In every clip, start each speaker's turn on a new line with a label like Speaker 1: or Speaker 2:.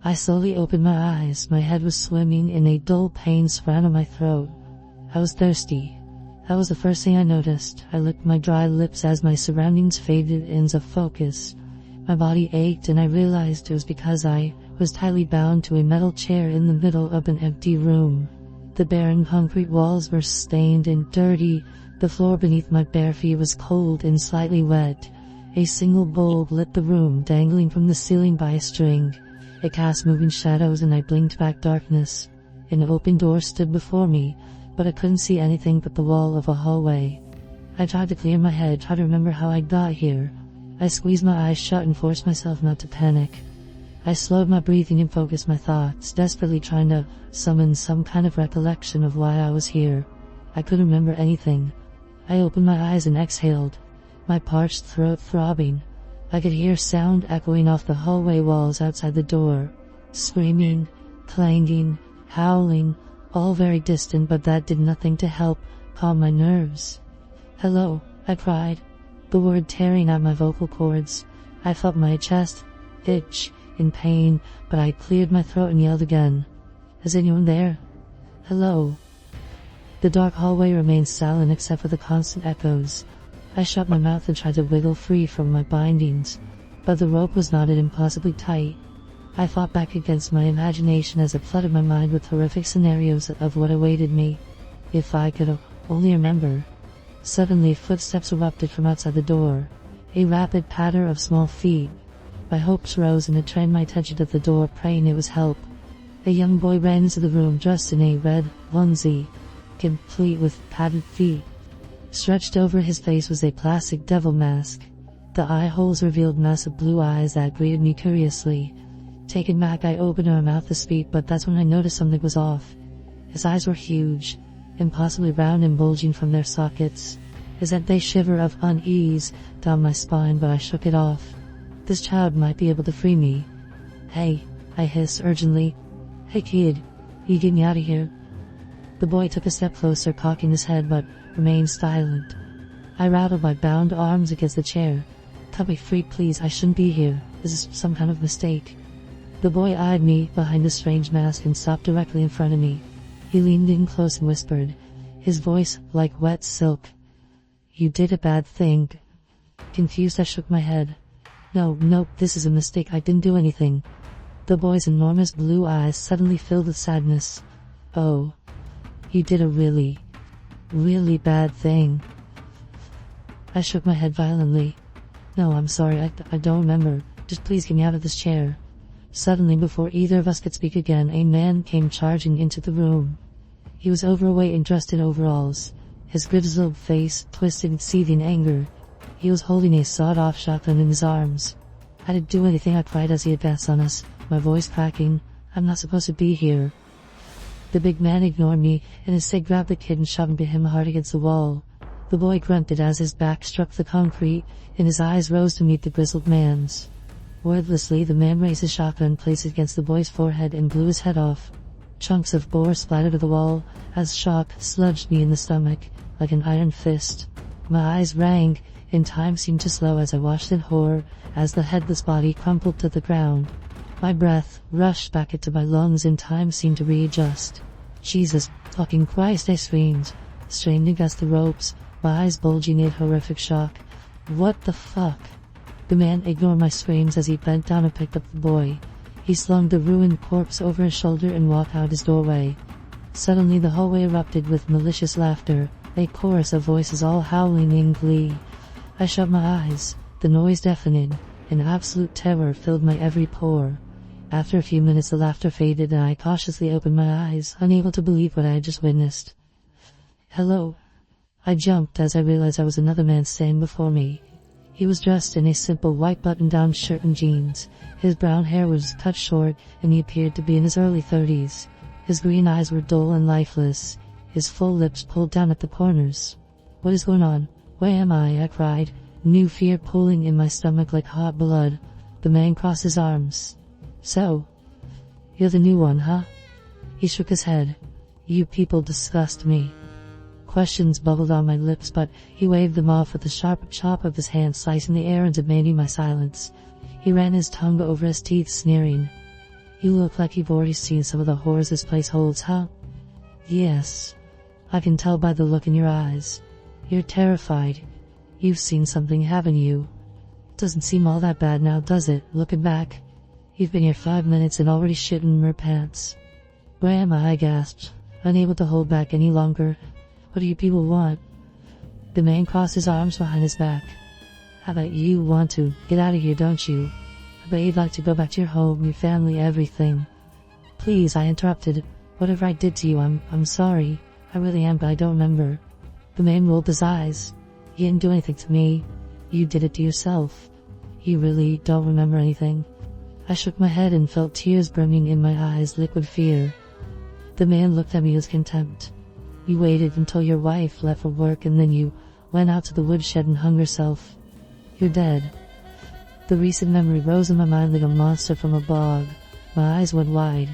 Speaker 1: I slowly opened my eyes. My head was swimming in a dull pain surrounding my throat. I was thirsty. That was the first thing I noticed. I licked my dry lips as my surroundings faded into focus. My body ached and I realized it was because I was tightly bound to a metal chair in the middle of an empty room. The barren concrete walls were stained and dirty. The floor beneath my bare feet was cold and slightly wet. A single bulb lit the room, dangling from the ceiling by a string. It cast moving shadows and I blinked back darkness. An open door stood before me, but I couldn't see anything but the wall of a hallway. I tried to clear my head, tried to remember how I got here. I squeezed my eyes shut and forced myself not to panic. I slowed my breathing and focused my thoughts, desperately trying to summon some kind of recollection of why I was here. I couldn't remember anything. I opened my eyes and exhaled, my parched throat throbbing. I could hear sound echoing off the hallway walls outside the door. Screaming, clanging, howling, all very distant, but that did nothing to help calm my nerves. "Hello," I cried, the word tearing at my vocal cords. I felt my chest itch in pain, but I cleared my throat and yelled again. "Is anyone there? Hello?" The dark hallway remained silent except for the constant echoes. I shut my mouth and tried to wiggle free from my bindings, but the rope was knotted impossibly tight. I fought back against my imagination as it flooded my mind with horrific scenarios of what awaited me. If I could only remember. Suddenly footsteps erupted from outside the door, a rapid patter of small feet. My hopes rose and I trained my attention to the door, praying it was help. A young boy ran into the room dressed in a red onesie, complete with padded feet. Stretched over his face was a plastic devil mask. The eye holes revealed massive blue eyes that greeted me curiously. Taken back, I opened my mouth to speak, but that's when I noticed something was off. His eyes were huge, impossibly round and bulging from their sockets. His sent a shiver of unease down my spine, but I shook it off. This child might be able to free me. "Hey," I hissed urgently. "Hey kid, you get me out of here." The boy took a step closer, cocking his head, but remained silent. I rattled my bound arms against the chair. "Cut me free, please. I shouldn't be here. This is some kind of mistake." The boy eyed me behind the strange mask and stopped directly in front of me. He leaned in close and whispered, his voice like wet silk. "You did a bad thing." Confused, I shook my head. No, this is a mistake. I didn't do anything." The boy's enormous blue eyes suddenly filled with sadness. "Oh, you did a really, really bad thing." I shook my head violently. "No, I'm sorry. I don't remember. Just please get me out of this chair." Suddenly, before either of us could speak again, a man came charging into the room. He was overweight and dressed in overalls, his grizzled face twisted in seething anger. He was holding a sawed-off shotgun in his arms. "I didn't do anything," I cried as he advanced on us, my voice cracking. "I'm not supposed to be here." The big man ignored me and instead grabbed the kid and shoved him hard against the wall. The boy grunted as his back struck the concrete, and his eyes rose to meet the grizzled man's. Wordlessly, the man raised his shotgun, placed it against the boy's forehead, and blew his head off. Chunks of bore splattered to the wall as shock sludged me in the stomach like an iron fist. My eyes rang, and time seemed to slow as I watched in horror as the headless body crumpled to the ground. My breath rushed back into my lungs and time seemed to readjust. "Jesus fucking Christ," I screamed, strained against the ropes, my eyes bulging in horrific shock. "What the fuck?" The man ignored my screams as he bent down and picked up the boy. He slung the ruined corpse over his shoulder and walked out his doorway. Suddenly the hallway erupted with malicious laughter, a chorus of voices all howling in glee. I shut my eyes, the noise deafening, and absolute terror filled my every pore. After a few minutes the laughter faded and I cautiously opened my eyes, unable to believe what I had just witnessed. "Hello." I jumped as I realized I was another man standing before me. He was dressed in a simple white button-down shirt and jeans. His brown hair was cut short and he appeared to be in his early 30s. His green eyes were dull and lifeless, his full lips pulled down at the corners. "What is going on? Where am I?" I cried, new fear pooling in my stomach like hot blood. The man crossed his arms. "So, you're the new one, huh?" He shook his head. "You people disgust me." Questions bubbled on my lips, but he waved them off with the sharp chop of his hand, slicing the air and demanding my silence. He ran his tongue over his teeth, sneering. You look like you've already seen some of the horrors this place holds, huh? Yes. I can tell by the look in your eyes. You're terrified. You've seen something, haven't you? Doesn't seem all that bad now, does it, looking back? You've been here 5 minutes and already shit in your pants. Where am I gasped, unable to hold back any longer. What do you people want? The man crossed his arms behind his back. How about you want to get out of here, don't you? I bet you'd like to go back to your home, your family, everything. Please, I interrupted. Whatever I did to you, I'm sorry. I really am, but I don't remember. The man rolled his eyes. You didn't do anything to me. You did it to yourself. You really don't remember anything. I shook my head and felt tears brimming in my eyes, liquid fear. The man looked at me with contempt. You waited until your wife left for work and then you went out to the woodshed and hung yourself. You're dead. The recent memory rose in my mind like a monster from a bog. My eyes went wide,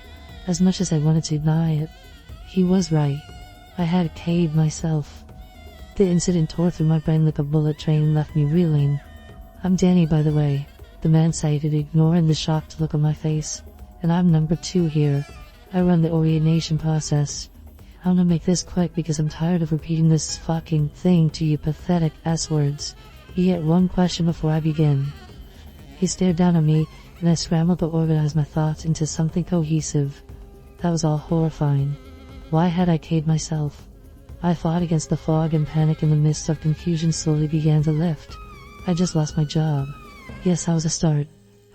Speaker 1: as much as I wanted to deny it. He was right. I had caved myself. The incident tore through my brain like a bullet train and left me reeling. I'm Danny, by the way, the man cited, ignoring the shocked look on my face. And I'm number 2 here. I run the orientation process. I'm gonna make this quick because I'm tired of repeating this fucking thing to you pathetic S-words. You get one question before I begin. He stared down at me, and I scrambled to organize my thoughts into something cohesive. That was all horrifying. Why had I caved myself? I fought against the fog, and panic in the midst of confusion slowly began to lift. I just lost my job. Yes, that was a start.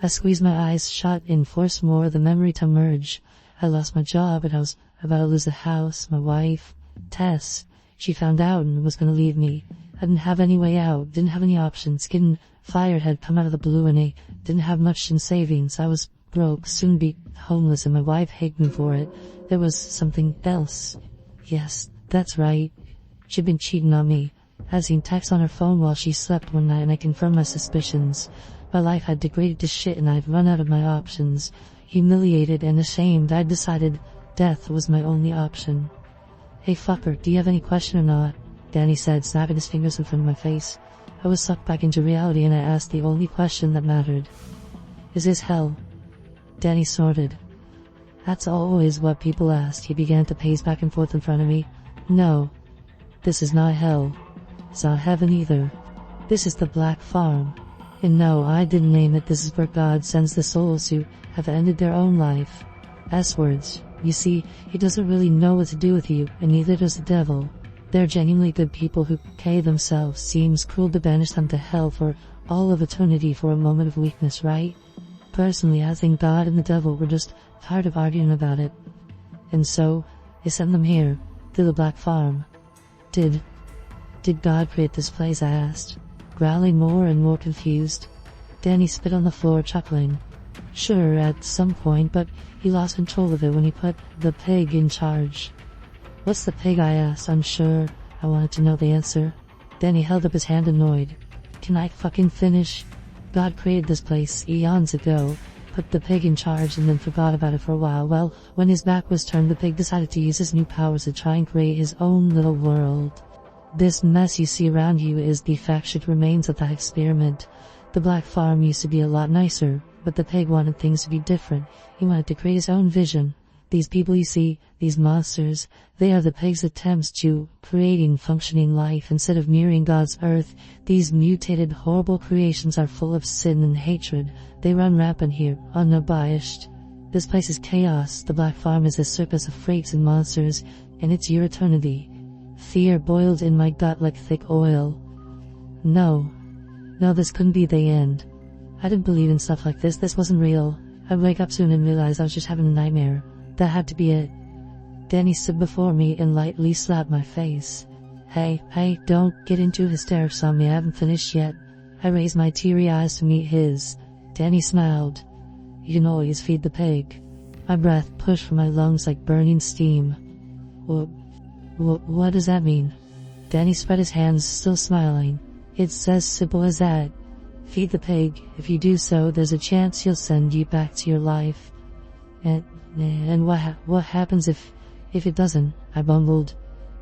Speaker 1: I squeezed my eyes shut and forced more of the memory to merge. I lost my job, and I was about to lose the house, my wife, Tess. She found out and was going to leave me. I didn't have any way out, didn't have any options. Getting fired had come out of the blue and I didn't have much in savings. I was broke, soon be homeless, and my wife hated me for it. There was something else. Yes, that's right. She'd been cheating on me. I'd seen texts on her phone while she slept one night and I confirmed my suspicions. My life had degraded to shit and I'd run out of my options. Humiliated and ashamed, I'd decided death was my only option. Hey fucker, do you have any question or not? Danny said, snapping his fingers in front of my face. I was sucked back into reality and I asked the only question that mattered. Is this hell? Danny snorted. That's always what people asked. He began to pace back and forth in front of me. No. This is not hell. It's not heaven either. This is the Black Farm. And no, I didn't name it. This is where God sends the souls who have ended their own life. S-words. You see, he doesn't really know what to do with you, and neither does the devil. They're genuinely good people who K themselves. Seems cruel to banish them to hell for all of eternity for a moment of weakness, right? Personally, I think God and the devil were just tired of arguing about it. And so, they sent them here, to the Black Farm. Did God create this place? I asked, growling more and more confused. Danny spit on the floor, chuckling. Sure, at some point, but he lost control of it when he put the pig in charge. What's the pig? I asked, unsure. I wanted to know the answer. Danny held up his hand, annoyed. Can I fucking finish? God created this place eons ago, put the pig in charge, and then forgot about it for a while. Well, when his back was turned, the pig decided to use his new powers to try and create his own little world. This mess you see around you is the fractured remains of that experiment. The Black Farm used to be a lot nicer, but the pig wanted things to be different. He wanted to create his own vision. These people you see, these monsters, they are the pig's attempts to creating functioning life instead of mirroring God's earth. These mutated, horrible creations are full of sin and hatred. They run rampant here, unabashed. This place is chaos. The Black Farm is a circus of freaks and monsters, and it's your eternity. Fear boiled in my gut like thick oil. No, this couldn't be the end. I didn't believe in stuff like this. This wasn't real. I'd wake up soon and realize I was just having a nightmare. That had to be it. Danny stood before me and lightly slapped my face. Hey, don't get into hysterics on me. I haven't finished yet. I raised my teary eyes to meet his. Danny smiled. You can always feed the pig. My breath pushed from my lungs like burning steam. What does that mean? Danny spread his hands, still smiling. It's as simple as that. Feed the pig. If you do so, there's a chance he'll send you back to your life. And what happens if it doesn't? I bumbled.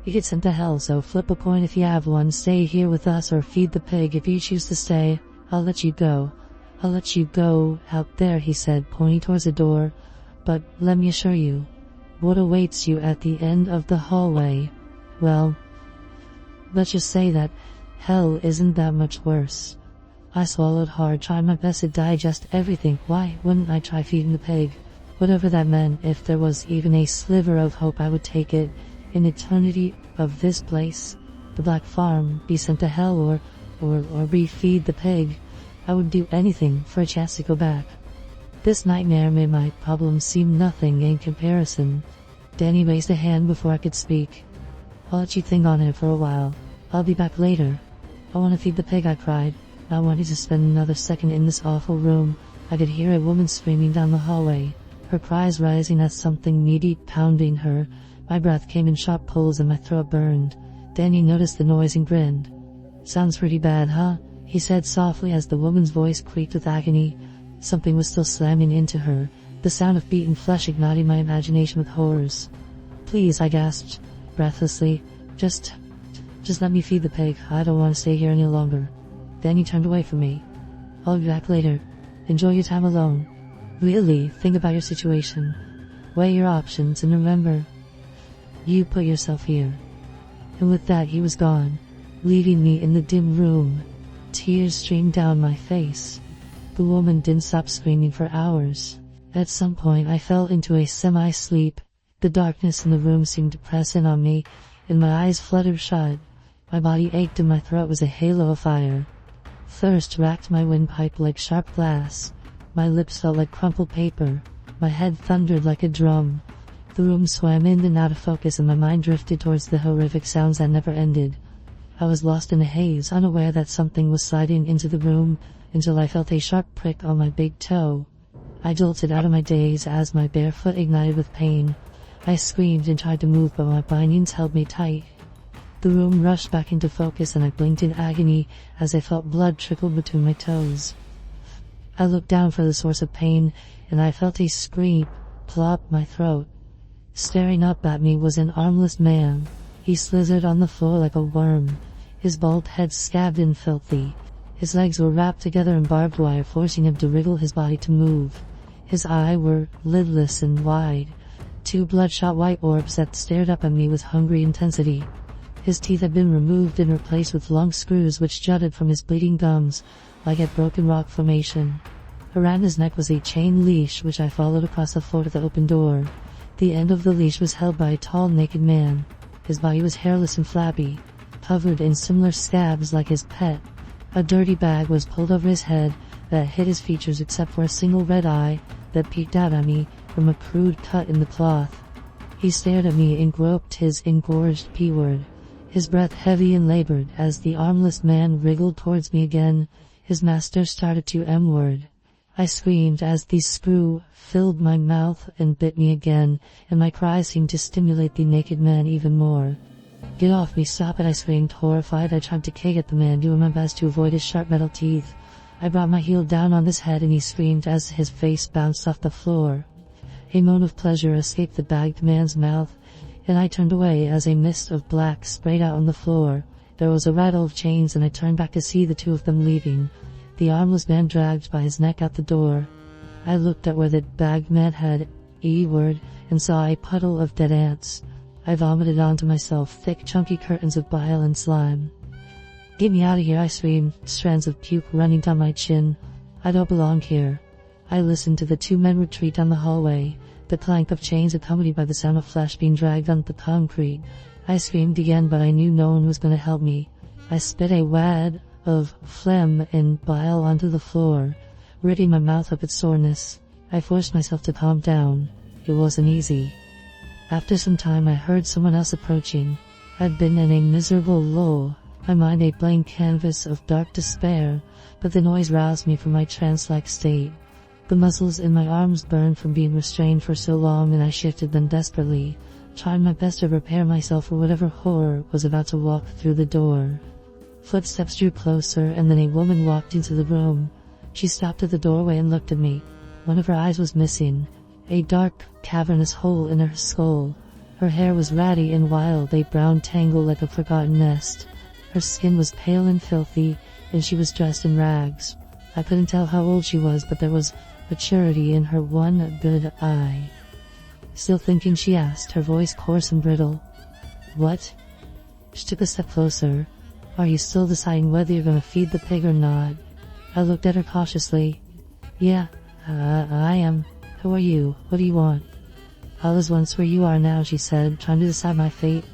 Speaker 1: You get sent to hell, so flip a coin if you have one. Stay here with us or feed the pig. If you choose to stay, I'll let you go. I'll let you go out there, he said, pointing towards the door. But let me assure you, what awaits you at the end of the hallway, well, let's just say that hell isn't that much worse. I swallowed hard, trying my best to digest everything. Why wouldn't I try feeding the pig? Whatever that meant, if there was even a sliver of hope, I would take it. An eternity of this place, the Black Farm, be sent to hell, or refeed the pig. I would do anything for a chance to go back. This nightmare made my problems seem nothing in comparison. Danny raised a hand before I could speak. I'll let you think on it for a while. I'll be back later. I want to feed the pig, I cried, not wanting to spend another second in this awful room. I could hear a woman screaming down the hallway, her cries rising as something meaty pounding her. My breath came in sharp pulls and my throat burned. Danny noticed the noise and grinned. Sounds pretty bad, huh? He said softly as the woman's voice creaked with agony. Something was still slamming into her, the sound of beaten flesh igniting my imagination with horrors. Please, I gasped, breathlessly. Just let me feed the pig. I don't want to stay here any longer. Danny turned away from me. I'll be back later. Enjoy your time alone. Really, think about your situation. Weigh your options and remember, you put yourself here. And with that he was gone, leaving me in the dim room. Tears streamed down my face. The woman didn't stop screaming for hours. At some point I fell into a semi-sleep. The darkness in the room seemed to press in on me, and my eyes fluttered shut. My body ached and my throat was a halo of fire. Thirst racked my windpipe like sharp glass. My lips felt like crumpled paper. My head thundered like a drum. The room swam in and out of focus and my mind drifted towards the horrific sounds that never ended. I was lost in a haze, unaware that something was sliding into the room, until I felt a sharp prick on my big toe. I jolted out of my daze as my bare foot ignited with pain. I screamed and tried to move, but my bindings held me tight. The room rushed back into focus and I blinked in agony as I felt blood trickle between my toes. I looked down for the source of pain, and I felt a scream plop my throat. Staring up at me was an armless man. He slithered on the floor like a worm, his bald head scabbed and filthy. His legs were wrapped together in barbed wire, forcing him to wriggle his body to move. His eyes were lidless and wide, two bloodshot white orbs that stared up at me with hungry intensity. His teeth had been removed and replaced with long screws which jutted from his bleeding gums, like a broken rock formation. Around his neck was a chain leash which I followed across the floor to the open door. The end of the leash was held by a tall, naked man. His body was hairless and flabby, covered in similar scabs like his pet. A dirty bag was pulled over his head that hid his features except for a single red eye that peeked out at me from a crude cut in the cloth. He stared at me and groped his engorged P-word, his breath heavy and labored as the armless man wriggled towards me again. His master started to M-word. I screamed as the screw filled my mouth and bit me again, and my cries seemed to stimulate the naked man even more. Get off me, stop it, I screamed, horrified. I tried to kick at the man, doing my best to avoid his sharp metal teeth. I brought my heel down on his head and he screamed as his face bounced off the floor. A moan of pleasure escaped the bagged man's mouth, and I turned away as a mist of black sprayed out on the floor. There was a rattle of chains and I turned back to see the two of them leaving, the armless man dragged by his neck out the door. I looked at where the bagged man had E-word and saw a puddle of dead ants. I vomited onto myself thick chunky curtains of bile and slime. Get me out of here, I screamed, strands of puke running down my chin. I don't belong here. I listened to the two men retreat down the hallway, the clank of chains accompanied by the sound of flesh being dragged onto the concrete. I screamed again, but I knew no one was going to help me. I spit a wad of phlegm and bile onto the floor, ridding my mouth of its soreness. I forced myself to calm down. It wasn't easy. After some time I heard someone else approaching. I'd been in a miserable lull, my mind a blank canvas of dark despair, but the noise roused me from my trance-like state. The muscles in my arms burned from being restrained for so long, and I shifted them desperately, trying my best to prepare myself for whatever horror was about to walk through the door. Footsteps drew closer, and then a woman walked into the room. She stopped at the doorway and looked at me. One of her eyes was missing, a dark, cavernous hole in her skull. Her hair was ratty and wild, a brown tangle like a forgotten nest. Her skin was pale and filthy, and she was dressed in rags. I couldn't tell how old she was, but there was maturity in her one good eye. Still thinking, she asked, her voice coarse and brittle. What? She took a step closer. Are you still deciding whether you're gonna feed the pig or not? I looked at her cautiously. Yeah, I am. Who are you? What do you want? I was once where you are now, she said, trying to decide my fate.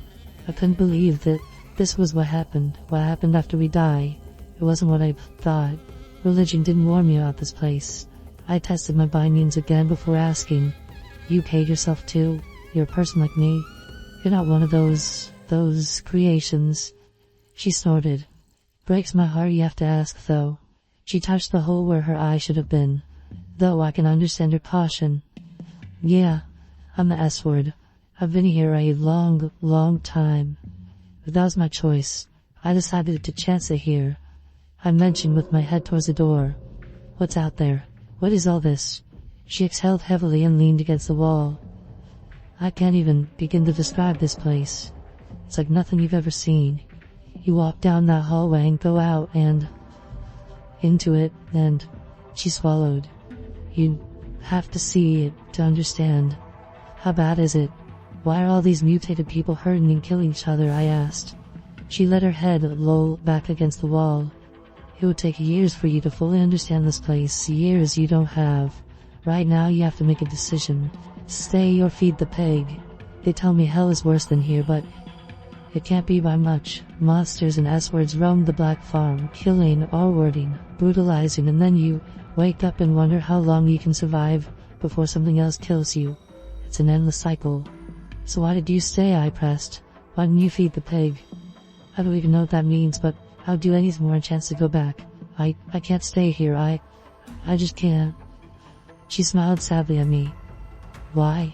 Speaker 1: I couldn't believe that this was what happened after we die. It wasn't what I thought. Religion didn't warn me about this place. I tested my bindings again before asking. You paid yourself too? You're a person like me? You're not one of those creations. She snorted. Breaks my heart you have to ask, though. She touched the hole where her eye should have been. Though I can understand her caution. Yeah, I'm the S-word. I've been here a long time. But that was my choice. I decided to chance it here. I mentioned with my head towards the door. What's out there? What is all this? She exhaled heavily and leaned against the wall. I can't even begin to describe this place. It's like nothing you've ever seen. You walk down that hallway and go out and into it, and she swallowed. You have to see it to understand. How bad is it? Why are all these mutated people hurting and killing each other? I asked. She let her head loll back against the wall. It would take years for you to fully understand this place, years you don't have. Right now you have to make a decision. Stay or feed the pig. They tell me hell is worse than here, but it can't be by much. Monsters and S-words roam the Black Farm, killing, R-wording, brutalizing, and then you wake up and wonder how long you can survive before something else kills you. It's an endless cycle. So why did you stay? I pressed. Why didn't you feed the pig? I don't even know what that means, but I'll do any more a chance to go back. I can't stay here. I just can't. She smiled sadly at me. Why?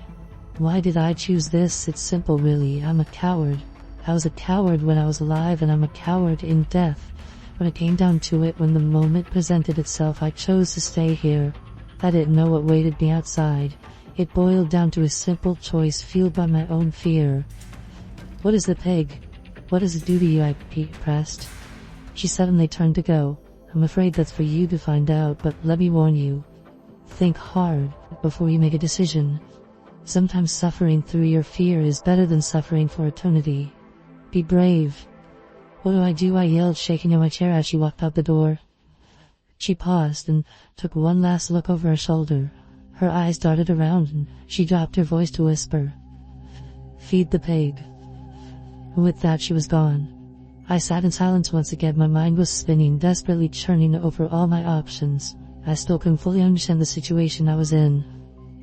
Speaker 1: Why did I choose this? It's simple, really. I'm a coward. I was a coward when I was alive, and I'm a coward in death. When it came down to it, when the moment presented itself, I chose to stay here. I didn't know what waited me outside. It boiled down to a simple choice fueled by my own fear. What is the pig? What does it do to you? I pressed. She suddenly turned to go. I'm afraid that's for you to find out, but let me warn you. Think hard before you make a decision. Sometimes suffering through your fear is better than suffering for eternity. Be brave. What do? I yelled, shaking in my chair as she walked out the door. She paused and took one last look over her shoulder. Her eyes darted around and she dropped her voice to whisper. Feed the pig. And with that she was gone. I sat in silence once again. My mind was spinning, desperately churning over all my options. I still couldn't fully understand the situation I was in.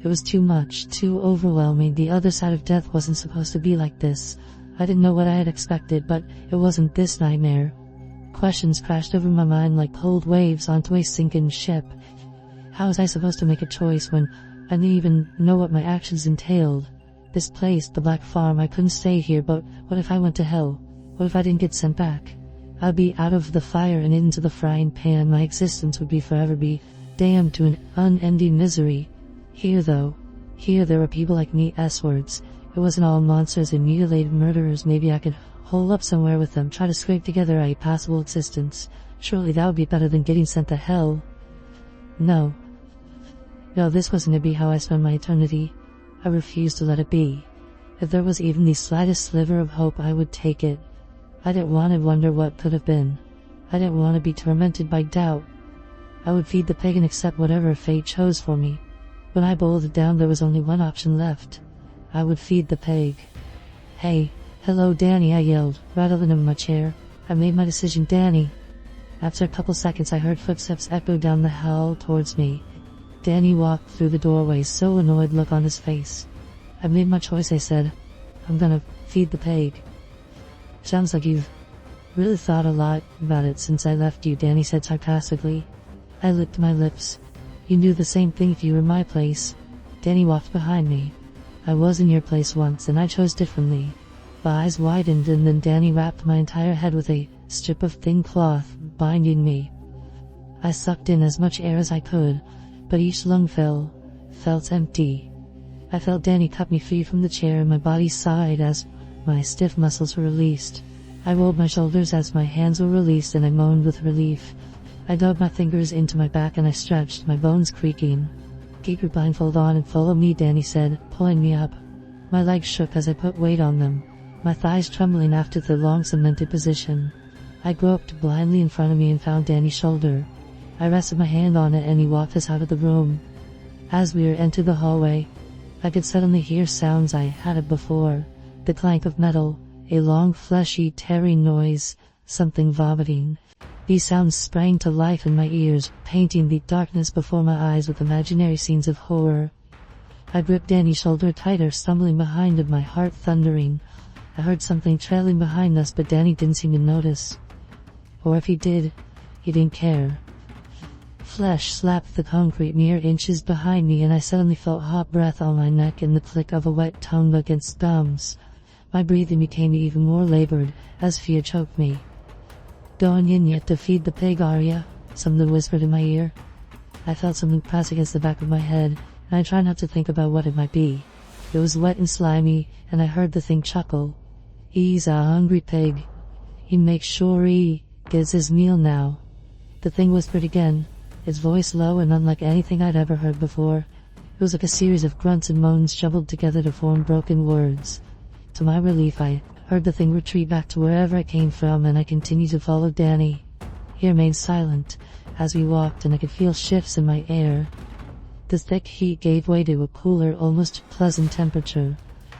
Speaker 1: It was too much, too overwhelming. The other side of death wasn't supposed to be like this. I didn't know what I had expected, but it wasn't this nightmare. Questions crashed over my mind like cold waves onto a sinking ship. How was I supposed to make a choice when I didn't even know what my actions entailed? This place, the Black Farm, I couldn't stay here, but what if I went to hell? What if I didn't get sent back? I'd be out of the fire and into the frying pan. My existence would forever be damned to an unending misery. Here there were people like me, S-words. It wasn't all monsters and mutilated murderers. Maybe I could hole up somewhere with them, try to scrape together a passable existence. Surely that would be better than getting sent to hell. No, this wasn't to be how I spend my eternity. I refused to let it be. If there was even the slightest sliver of hope, I would take it. I didn't want to wonder what could have been. I didn't want to be tormented by doubt. I would feed the pig and accept whatever fate chose for me. When I boiled it down, there was only one option left. I would feed the pig. Hey, hello Danny, I yelled, rattling in my chair. I made my decision, Danny. After a couple seconds I heard footsteps echo down the hall towards me. Danny walked through the doorway, so annoyed look on his face. I made my choice, I said. I'm gonna feed the pig. Sounds like you've really thought a lot about it since I left you, Danny said sarcastically. I licked my lips. You'd do the same thing if you were in my place. Danny walked behind me. I was in your place once and I chose differently. My eyes widened and then Danny wrapped my entire head with a strip of thin cloth, binding me. I sucked in as much air as I could, but each lung felt empty. I felt Danny cut me free from the chair and my body sighed as my stiff muscles were released. I rolled my shoulders as my hands were released and I moaned with relief. I dug my fingers into my back and I stretched, my bones creaking. "Keep your blindfold on and follow me," Danny said, pulling me up. My legs shook as I put weight on them, my thighs trembling after the long cemented position. I groped blindly in front of me and found Danny's shoulder. I rested my hand on it and he walked us out of the room. As we entered the hallway, I could suddenly hear sounds I hadn't before. The clank of metal, a long fleshy tearing noise, something vomiting. These sounds sprang to life in my ears, painting the darkness before my eyes with imaginary scenes of horror. I gripped Danny's shoulder tighter, stumbling behind him, my heart thundering. I heard something trailing behind us, but Danny didn't seem to notice. Or if he did, he didn't care. Flesh slapped the concrete mere inches behind me, and I suddenly felt hot breath on my neck and the click of a wet tongue against gums. My breathing became even more labored, as fear choked me. "Going in yet to feed the pig, are ya?" something whispered in my ear. I felt something press against the back of my head, and I tried not to think about what it might be. It was wet and slimy, and I heard the thing chuckle. "He's a hungry pig. He makes sure he gets his meal now." The thing whispered again, its voice low and unlike anything I'd ever heard before. It was like a series of grunts and moans jumbled together to form broken words. To my relief, I heard the thing retreat back to wherever it came from, and I continued to follow Danny. He remained silent as we walked, and I could feel shifts in my air. The thick heat gave way to a cooler, almost pleasant temperature,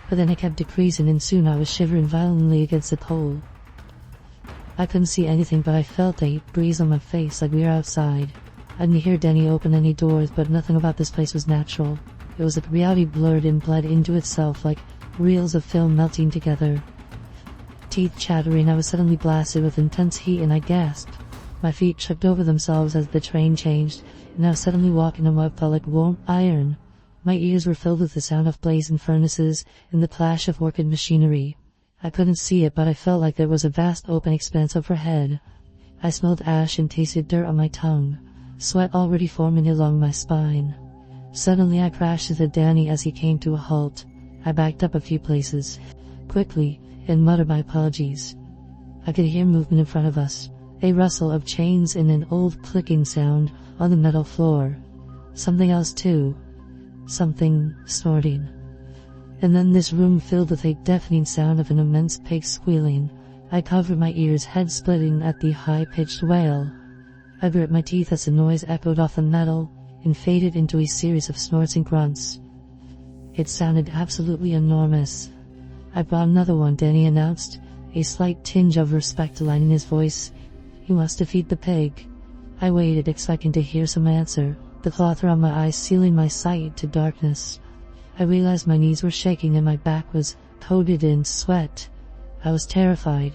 Speaker 1: but then it kept decreasing, and soon I was shivering violently against the cold. I couldn't see anything, but I felt a breeze on my face, like we were outside. I didn't hear Danny open any doors, but nothing about this place was natural. It was like reality blurred and bled into itself, like reels of film melting together. Teeth chattering, I was suddenly blasted with intense heat, and I gasped. My feet tripped over themselves as the train changed, and I was suddenly walking on what felt like warm iron. My ears were filled with the sound of blazing furnaces and the clash of working machinery. I couldn't see it, but I felt like there was a vast open expanse overhead. I smelled ash and tasted dirt on my tongue, sweat already forming along my spine. Suddenly I crashed into Danny as he came to a halt. I backed up a few places, quickly, and muttered my apologies. I could hear movement in front of us, a rustle of chains and an old clicking sound on the metal floor. Something else too. Something snorting. And then this room filled with a deafening sound of an immense pig squealing. I covered my ears, head splitting at the high-pitched wail. I grit my teeth as the noise echoed off the metal and faded into a series of snorts and grunts. It sounded absolutely enormous. "I brought another one," Danny announced, a slight tinge of respect lining his voice. "He wants to feed the pig." I waited, expecting to hear some answer, the cloth around my eyes sealing my sight to darkness. I realized my knees were shaking and my back was coated in sweat. I was terrified.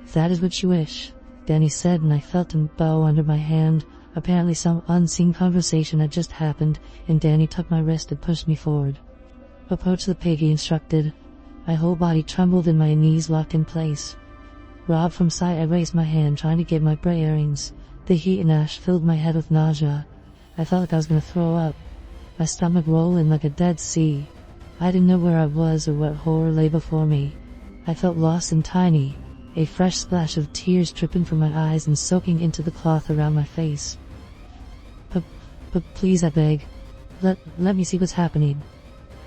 Speaker 1: "If that is what you wish," Danny said, and I felt him bow under my hand. Apparently some unseen conversation had just happened, and Danny took my wrist and pushed me forward. "Approach the pig," he instructed. My whole body trembled and my knees locked in place. Robbed from sight, I raised my hand, trying to get my bearings. The heat and ash filled my head with nausea. I felt like I was going to throw up, my stomach rolling like a dead sea. I didn't know where I was or what horror lay before me. I felt lost and tiny, a fresh splash of tears dripping from my eyes and soaking into the cloth around my face. But please," I begged. Let me see what's happening."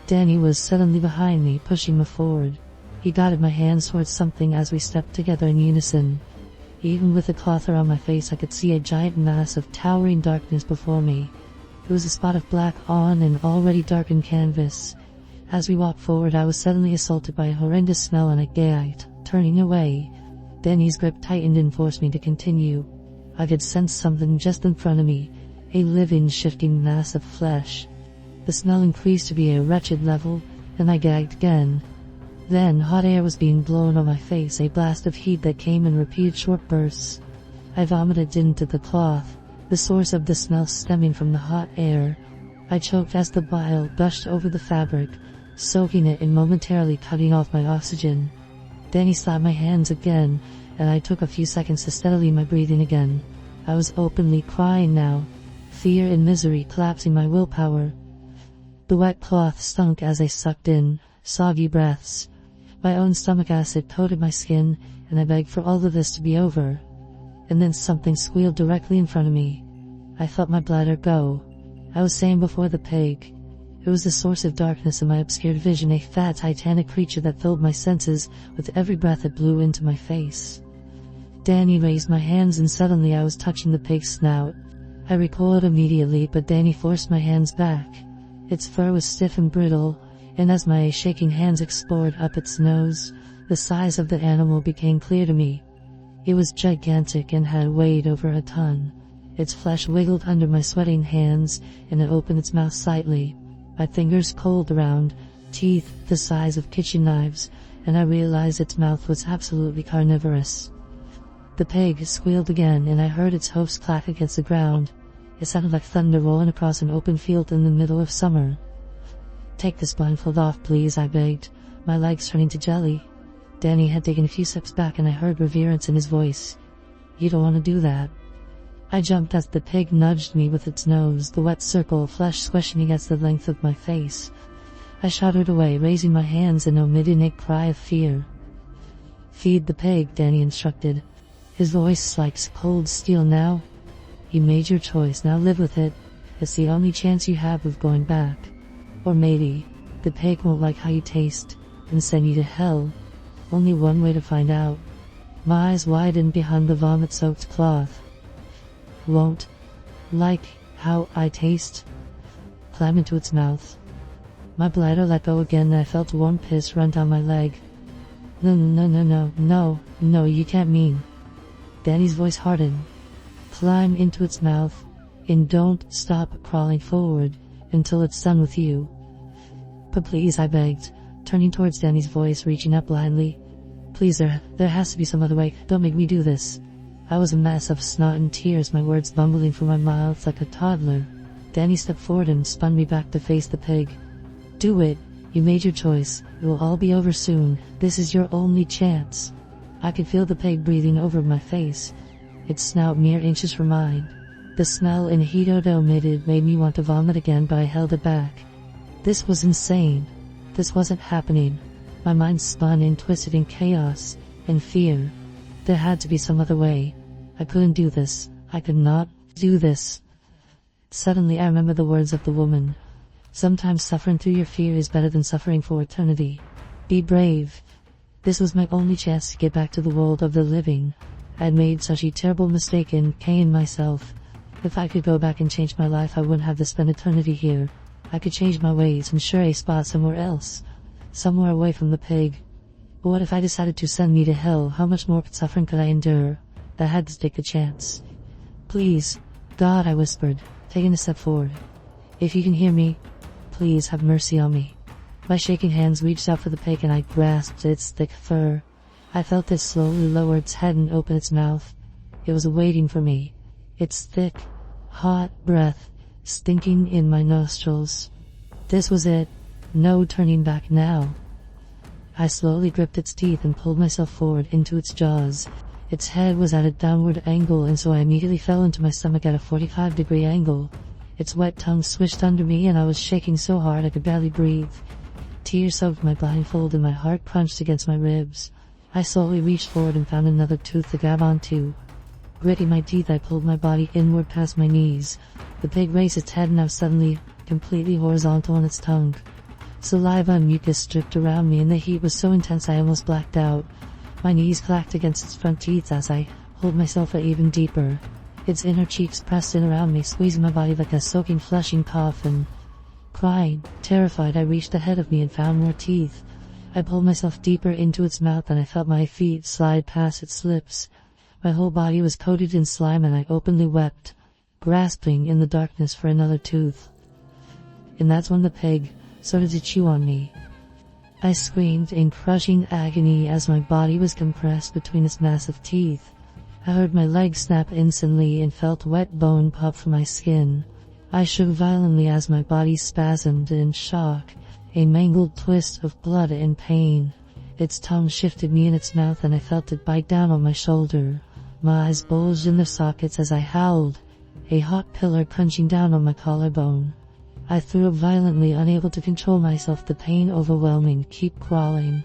Speaker 1: Danny was suddenly behind me, pushing me forward. He guided my hands towards something as we stepped together in unison. Even with the cloth around my face, I could see a giant mass of towering darkness before me. It was a spot of black on an already darkened canvas. As we walked forward, I was suddenly assaulted by a horrendous smell, and I gagged, turning away. Danny's grip tightened and forced me to continue. I could sense something just in front of me, a living, shifting mass of flesh. The smell increased to be a wretched level, and I gagged again. Then hot air was being blown on my face, a blast of heat that came in repeated short bursts. I vomited into the cloth, the source of the smell stemming from the hot air. I choked as the bile gushed over the fabric, soaking it and momentarily cutting off my oxygen. Danny slapped my hands again, and I took a few seconds to steady my breathing again. I was openly crying now, fear and misery collapsing my willpower. The wet cloth stunk as I sucked in soggy breaths. My own stomach acid coated my skin, and I begged for all of this to be over. And then something squealed directly in front of me. I felt my bladder go, I was saying before, the pig. It was the source of darkness in my obscured vision, a fat, titanic creature that filled my senses with every breath it blew into my face. Danny raised my hands and suddenly I was touching the pig's snout. I recoiled immediately, but Danny forced my hands back. Its fur was stiff and brittle, and as my shaking hands explored up its nose, the size of the animal became clear to me. It was gigantic and had weighed over a ton. Its flesh wiggled under my sweating hands, and it opened its mouth slightly. My fingers coiled around, teeth the size of kitchen knives, and I realized its mouth was absolutely carnivorous. The pig squealed again, and I heard its hoofs clack against the ground. It sounded like thunder rolling across an open field in the middle of summer. "Take this blindfold off, please," I begged, my legs turning to jelly. Danny had taken a few steps back and I heard reverence in his voice. "You don't want to do that." I jumped as the pig nudged me with its nose, the wet circle of flesh squishing against the length of my face. I shuddered away, raising my hands and omitting a cry of fear. "Feed the pig," Danny instructed. His voice like cold steel now. "You made your choice, now live with it. It's the only chance you have of going back. Or maybe the pig won't like how you taste and send you to hell. Only one way to find out." My eyes widened behind the vomit-soaked cloth. "Won't like how I taste?" Climb into its mouth. My bladder let go again and I felt warm piss run down my leg. No, you can't mean." Danny's voice hardened. "Climb into its mouth, and don't stop crawling forward until it's done with you." "But please," I begged, turning towards Danny's voice, reaching up blindly. "Please, there has to be some other way. Don't make me do this." I was a mess of snot and tears, my words bumbling from my mouth like a toddler. Danny stepped forward and spun me back to face the pig. "Do it. You made your choice. It will all be over soon. This is your only chance." I could feel the pig breathing over my face, its snout mere inches from mine. The smell and heat it emitted made me want to vomit again, but I held it back. This was insane. This wasn't happening. My mind spun and twisted in chaos and fear. There had to be some other way. I couldn't do this. I could not do this. Suddenly I remembered the words of the woman. "Sometimes suffering through your fear is better than suffering for eternity. Be brave." This was my only chance to get back to the world of the living. I had made such a terrible mistake in Kane myself. If I could go back and change my life, I wouldn't have to spend eternity here. I could change my ways and share a spot somewhere else. Somewhere away from the pig. But what if I decided to send me to hell? How much more suffering could I endure? I had to take a chance. "Please, God," I whispered, taking a step forward. "If you can hear me, please have mercy on me." My shaking hands reached out for the pig and I grasped its thick fur. I felt it slowly lower its head and open its mouth. It was waiting for me. Its thick, hot breath stinking in my nostrils. This was it. No turning back now. I slowly gripped its teeth and pulled myself forward into its jaws. Its head was at a downward angle, and so I immediately fell into my stomach at a 45-degree angle. Its wet tongue swished under me and I was shaking so hard I could barely breathe. Tears soaked my blindfold and my heart crunched against my ribs. I slowly reached forward and found another tooth to grab onto. Gritting my teeth, I pulled my body inward past my knees. The pig raised its head and now suddenly completely horizontal on its tongue. Saliva and mucus dripped around me and the heat was so intense I almost blacked out. My knees clacked against its front teeth as I pulled myself even deeper. Its inner cheeks pressed in around me, squeezing my body like a soaking, flushing coffin. Crying, terrified, I reached ahead of me and found more teeth. I pulled myself deeper into its mouth and I felt my feet slide past its lips. My whole body was coated in slime and I openly wept, grasping in the darkness for another tooth. And that's when the pig started to chew on me. I screamed in crushing agony as my body was compressed between its massive teeth. I heard my legs snap instantly and felt wet bone pop from my skin. I shook violently as my body spasmed in shock, a mangled twist of blood and pain. Its tongue shifted me in its mouth and I felt it bite down on my shoulder. My eyes bulged in their sockets as I howled, a hot pillar crunching down on my collarbone. I threw up violently, unable to control myself, the pain overwhelming. Keep crawling,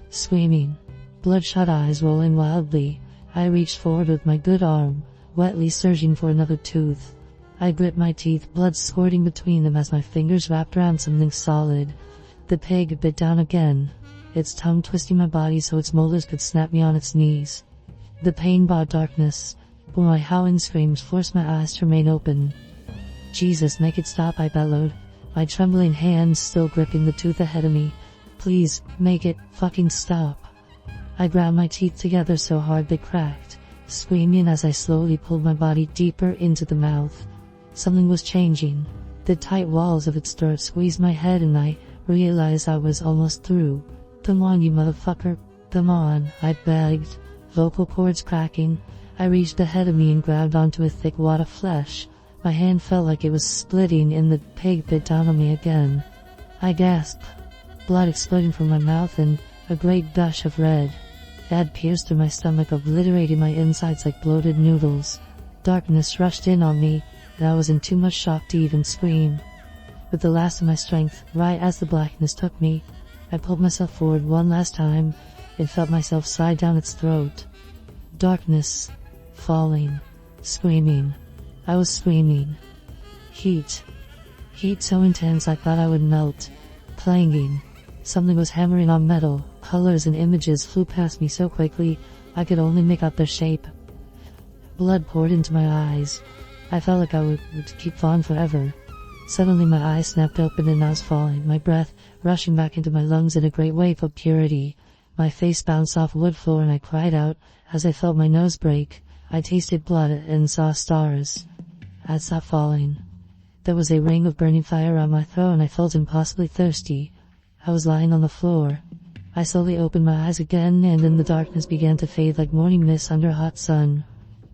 Speaker 1: screaming, bloodshot eyes rolling wildly. I reached forward with my good arm, wetly searching for another tooth. I gripped my teeth, blood squirting between them as my fingers wrapped around something solid. The pig bit down again, its tongue twisting my body so its molars could snap me on its knees. The pain brought darkness, but my howling screams forced my eyes to remain open. Jesus, make it stop, I bellowed, my trembling hands still gripping the tooth ahead of me. Please, make it fucking stop. I ground my teeth together so hard they cracked, screaming as I slowly pulled my body deeper into the mouth. Something was changing. The tight walls of its throat squeezed my head and I realized I was almost through. Come on, you motherfucker. Come on, I begged, vocal cords cracking. I reached ahead of me and grabbed onto a thick wad of flesh. My hand felt like it was splitting and the pig bit down on me again. I gasped, blood exploding from my mouth and a great gush of red. It had pierced through my stomach, obliterating my insides like bloated noodles. Darkness rushed in on me, and I was in too much shock to even scream. With the last of my strength, right as the blackness took me, I pulled myself forward one last time and felt myself slide down its throat. Darkness, falling, screaming. I was screaming. Heat so intense I thought I would melt. Clanging. Something was hammering on metal. Colors and images flew past me so quickly I could only make out their shape. Blood poured into my eyes. I felt like I would keep falling forever. Suddenly my eyes snapped open and I was falling, my breath rushing back into my lungs in a great wave of purity. My face bounced off wood floor and I cried out as I felt my nose break. I tasted blood and saw stars. I stopped falling. There was a ring of burning fire around my throat and I felt impossibly thirsty. I was lying on the floor. I slowly opened my eyes again and then the darkness began to fade like morning mist under a hot sun.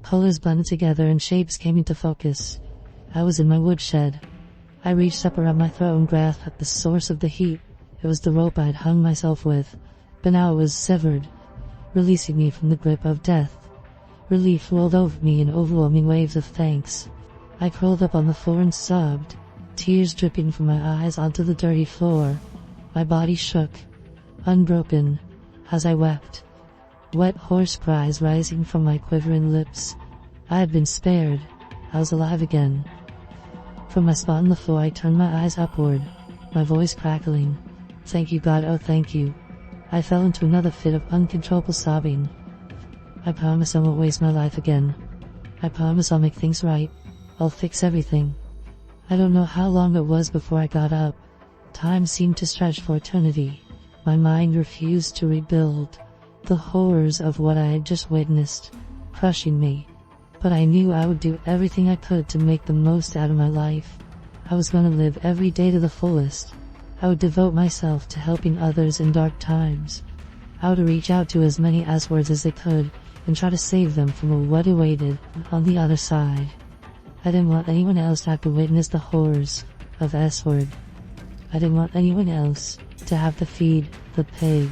Speaker 1: Colors blended together and shapes came into focus. I was in my woodshed. I reached up around my throat and grasped at the source of the heat. It was the rope I had hung myself with, but now it was severed, releasing me from the grip of death. Relief rolled over me in overwhelming waves of thanks. I curled up on the floor and sobbed, tears dripping from my eyes onto the dirty floor. My body shook, unbroken, as I wept. Wet hoarse cries rising from my quivering lips. I had been spared. I was alive again. From my spot on the floor I turned my eyes upward, my voice crackling. Thank you, God, oh thank you. I fell into another fit of uncontrollable sobbing. I promise I won't waste my life again. I promise I'll make things right. I'll fix everything. I don't know how long it was before I got up. Time seemed to stretch for eternity. My mind refused to rebuild. The horrors of what I had just witnessed, crushing me. But I knew I would do everything I could to make the most out of my life. I was going to live every day to the fullest. I would devote myself to helping others in dark times. I would reach out to as many S-words as they could and try to save them from what awaited on the other side. I didn't want anyone else to have to witness the horrors of S-word. I didn't want anyone else to have to feed the pig.